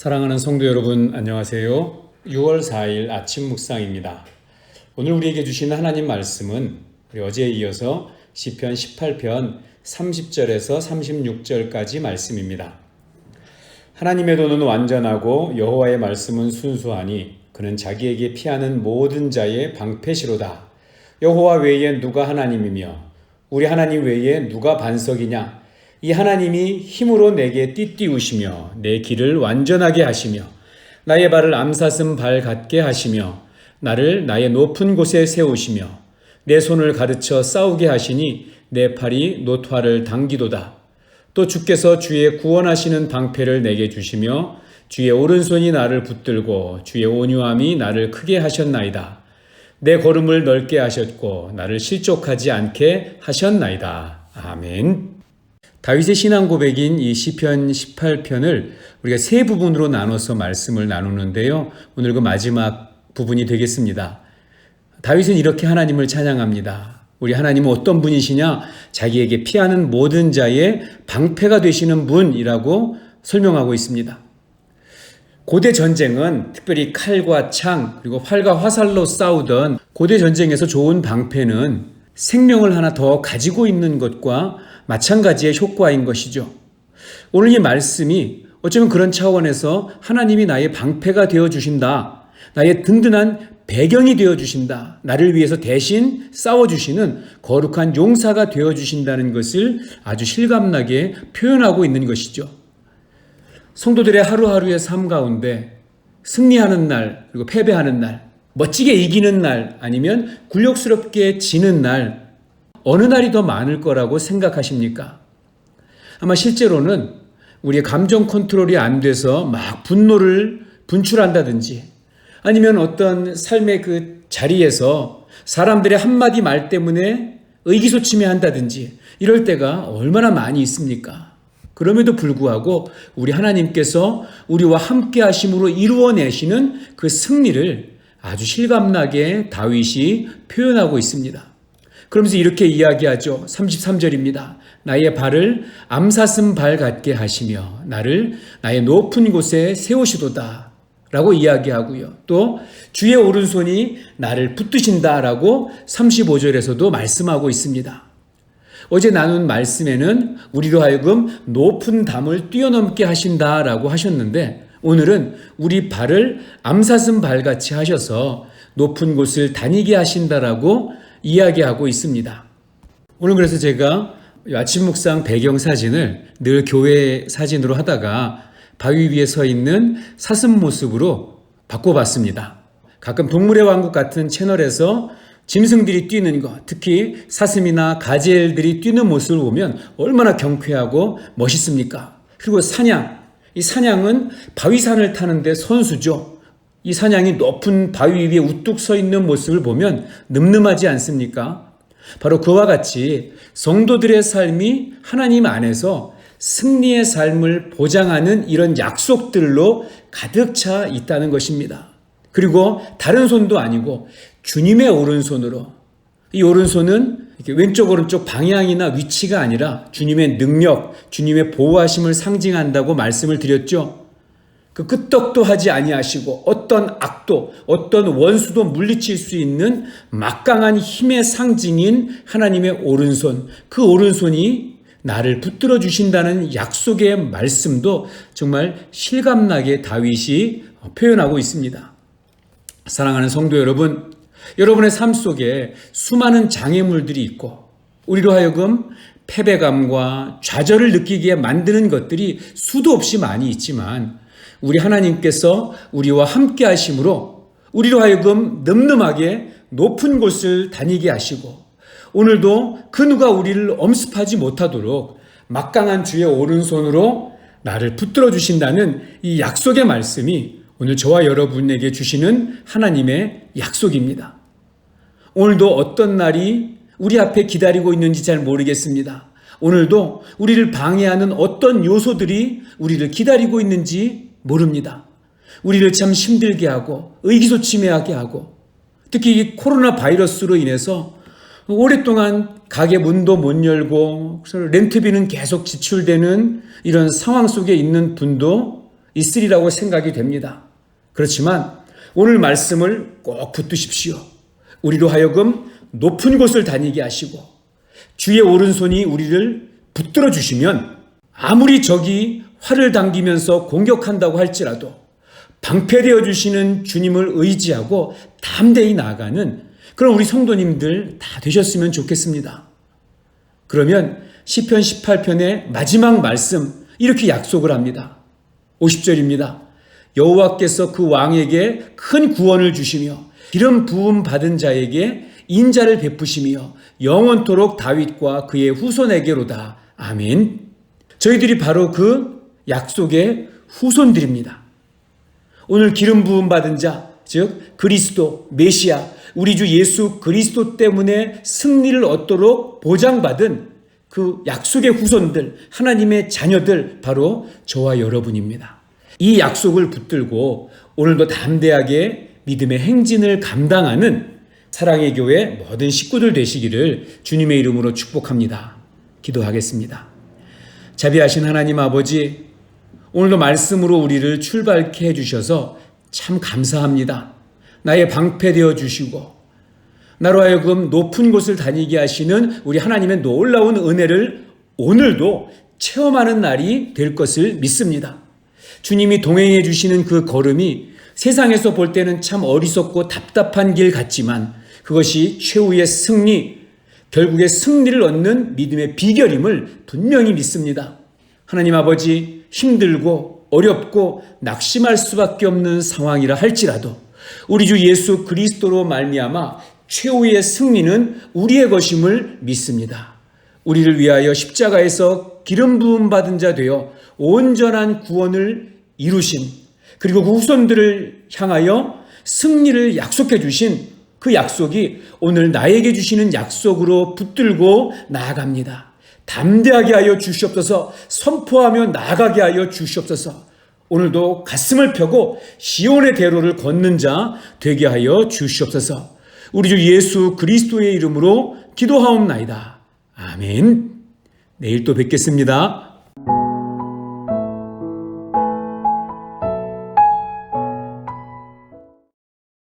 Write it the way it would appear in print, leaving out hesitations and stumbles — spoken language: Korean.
사랑하는 성도 여러분, 안녕하세요. 6월 4일 아침 묵상입니다. 오늘 우리에게 주신 하나님 말씀은 우리 어제에 이어서 시편 18편 30절에서 36절까지 말씀입니다. 하나님의 도는 완전하고 여호와의 말씀은 순수하니 그는 자기에게 피하는 모든 자의 방패시로다. 여호와 외에 누가 하나님이며 우리 하나님 외에 누가 반석이냐? 이 하나님이 힘으로 내게 띠띠우시며 내 길을 완전하게 하시며 나의 발을 암사슴 발 같게 하시며 나를 나의 높은 곳에 세우시며 내 손을 가르쳐 싸우게 하시니 내 팔이 노토화를 당기도다. 또 주께서 주의 구원하시는 방패를 내게 주시며 주의 오른손이 나를 붙들고 주의 온유함이 나를 크게 하셨나이다. 내 걸음을 넓게 하셨고 나를 실족하지 않게 하셨나이다. 아멘. 다윗의 신앙 고백인 이 시편 18편을 우리가 세 부분으로 나눠서 말씀을 나누는데요. 오늘 그 마지막 부분이 되겠습니다. 다윗은 이렇게 하나님을 찬양합니다. 우리 하나님은 어떤 분이시냐? 자기에게 피하는 모든 자의 방패가 되시는 분이라고 설명하고 있습니다. 고대 전쟁은 특별히 칼과 창 그리고 활과 화살로 싸우던 고대 전쟁에서 좋은 방패는 생명을 하나 더 가지고 있는 것과 마찬가지의 효과인 것이죠. 오늘 이 말씀이 어쩌면 그런 차원에서 하나님이 나의 방패가 되어주신다. 나의 든든한 배경이 되어주신다. 나를 위해서 대신 싸워주시는 거룩한 용사가 되어주신다는 것을 아주 실감나게 표현하고 있는 것이죠. 성도들의 하루하루의 삶 가운데 승리하는 날 그리고 패배하는 날, 멋지게 이기는 날 아니면 굴욕스럽게 지는 날 어느 날이 더 많을 거라고 생각하십니까? 아마 실제로는 우리의 감정 컨트롤이 안 돼서 막 분노를 분출한다든지 아니면 어떤 삶의 그 자리에서 사람들의 한마디 말 때문에 의기소침해한다든지 이럴 때가 얼마나 많이 있습니까? 그럼에도 불구하고 우리 하나님께서 우리와 함께 하심으로 이루어내시는 그 승리를 아주 실감나게 다윗이 표현하고 있습니다. 그러면서 이렇게 이야기하죠. 33절입니다. 나의 발을 암사슴 발 같게 하시며 나를 나의 높은 곳에 세우시도다 라고 이야기하고요. 또 주의 오른손이 나를 붙드신다 라고 35절에서도 말씀하고 있습니다. 어제 나눈 말씀에는 우리로 하여금 높은 담을 뛰어넘게 하신다 라고 하셨는데 오늘은 우리 발을 암사슴 발같이 하셔서 높은 곳을 다니게 하신다라고 이야기하고 있습니다. 오늘 그래서 제가 아침 묵상 배경 사진을 늘 교회 사진으로 하다가 바위 위에 서 있는 사슴 모습으로 바꿔봤습니다. 가끔 동물의 왕국 같은 채널에서 짐승들이 뛰는 것, 특히 사슴이나 가젤들이 뛰는 모습을 보면 얼마나 경쾌하고 멋있습니까? 그리고 사냥, 이 사냥은 바위산을 타는데 선수죠. 이 사냥이 높은 바위 위에 우뚝 서 있는 모습을 보면 늠름하지 않습니까? 바로 그와 같이 성도들의 삶이 하나님 안에서 승리의 삶을 보장하는 이런 약속들로 가득 차 있다는 것입니다. 그리고 다른 손도 아니고 주님의 오른손으로, 이 오른손은 이렇게 왼쪽 오른쪽 방향이나 위치가 아니라 주님의 능력, 주님의 보호하심을 상징한다고 말씀을 드렸죠. 그 끄떡도 하지 아니하시고 어떤 악도 어떤 원수도 물리칠 수 있는 막강한 힘의 상징인 하나님의 오른손, 그 오른손이 나를 붙들어 주신다는 약속의 말씀도 정말 실감나게 다윗이 표현하고 있습니다. 사랑하는 성도 여러분, 여러분의 삶 속에 수많은 장애물들이 있고 우리로 하여금 패배감과 좌절을 느끼게 만드는 것들이 수도 없이 많이 있지만 우리 하나님께서 우리와 함께 하심으로 우리로 하여금 늠름하게 높은 곳을 다니게 하시고 오늘도 그 누가 우리를 엄습하지 못하도록 막강한 주의 오른손으로 나를 붙들어 주신다는 이 약속의 말씀이 오늘 저와 여러분에게 주시는 하나님의 약속입니다. 오늘도 어떤 날이 우리 앞에 기다리고 있는지 잘 모르겠습니다. 오늘도 우리를 방해하는 어떤 요소들이 우리를 기다리고 있는지 모릅니다. 우리를 참 힘들게 하고 의기소침해하게 하고 특히 이 코로나 바이러스로 인해서 오랫동안 가게 문도 못 열고 렌트비는 계속 지출되는 이런 상황 속에 있는 분도 있으리라고 생각이 됩니다. 그렇지만 오늘 말씀을 꼭 붙드십시오. 우리로 하여금 높은 곳을 다니게 하시고 주의 오른손이 우리를 붙들어 주시면 아무리 적이 활을 당기면서 공격한다고 할지라도 방패되어 주시는 주님을 의지하고 담대히 나아가는 그런 우리 성도님들 다 되셨으면 좋겠습니다. 그러면 시편 18편의 마지막 말씀 이렇게 약속을 합니다. 50절입니다. 여호와께서 그 왕에게 큰 구원을 주시며 기름 부음 받은 자에게 인자를 베푸시며 영원토록 다윗과 그의 후손에게로다. 아멘. 저희들이 바로 그 약속의 후손들입니다. 오늘 기름 부음 받은 자, 즉 그리스도, 메시아, 우리 주 예수 그리스도 때문에 승리를 얻도록 보장받은 그 약속의 후손들, 하나님의 자녀들, 바로 저와 여러분입니다. 이 약속을 붙들고 오늘도 담대하게 믿음의 행진을 감당하는 사랑의 교회 모든 식구들 되시기를 주님의 이름으로 축복합니다. 기도하겠습니다. 자비하신 하나님 아버지, 오늘도 말씀으로 우리를 출발케 해주셔서 참 감사합니다. 나의 방패 되어 주시고 나로 하여금 높은 곳을 다니게 하시는 우리 하나님의 놀라운 은혜를 오늘도 체험하는 날이 될 것을 믿습니다. 주님이 동행해 주시는 그 걸음이 세상에서 볼 때는 참 어리석고 답답한 길 같지만 그것이 최후의 승리, 결국에 승리를 얻는 믿음의 비결임을 분명히 믿습니다. 하나님 아버지, 힘들고 어렵고 낙심할 수밖에 없는 상황이라 할지라도 우리 주 예수 그리스도로 말미암아 최후의 승리는 우리의 것임을 믿습니다. 우리를 위하여 십자가에서 기름 부음 받은 자 되어 온전한 구원을 이루신, 그리고 그 후손들을 향하여 승리를 약속해 주신 그 약속이 오늘 나에게 주시는 약속으로 붙들고 나아갑니다. 담대하게 하여 주시옵소서. 선포하며 나아가게 하여 주시옵소서. 오늘도 가슴을 펴고 시온의 대로를 걷는 자 되게 하여 주시옵소서. 우리 주 예수 그리스도의 이름으로 기도하옵나이다. 아멘. 내일 또 뵙겠습니다.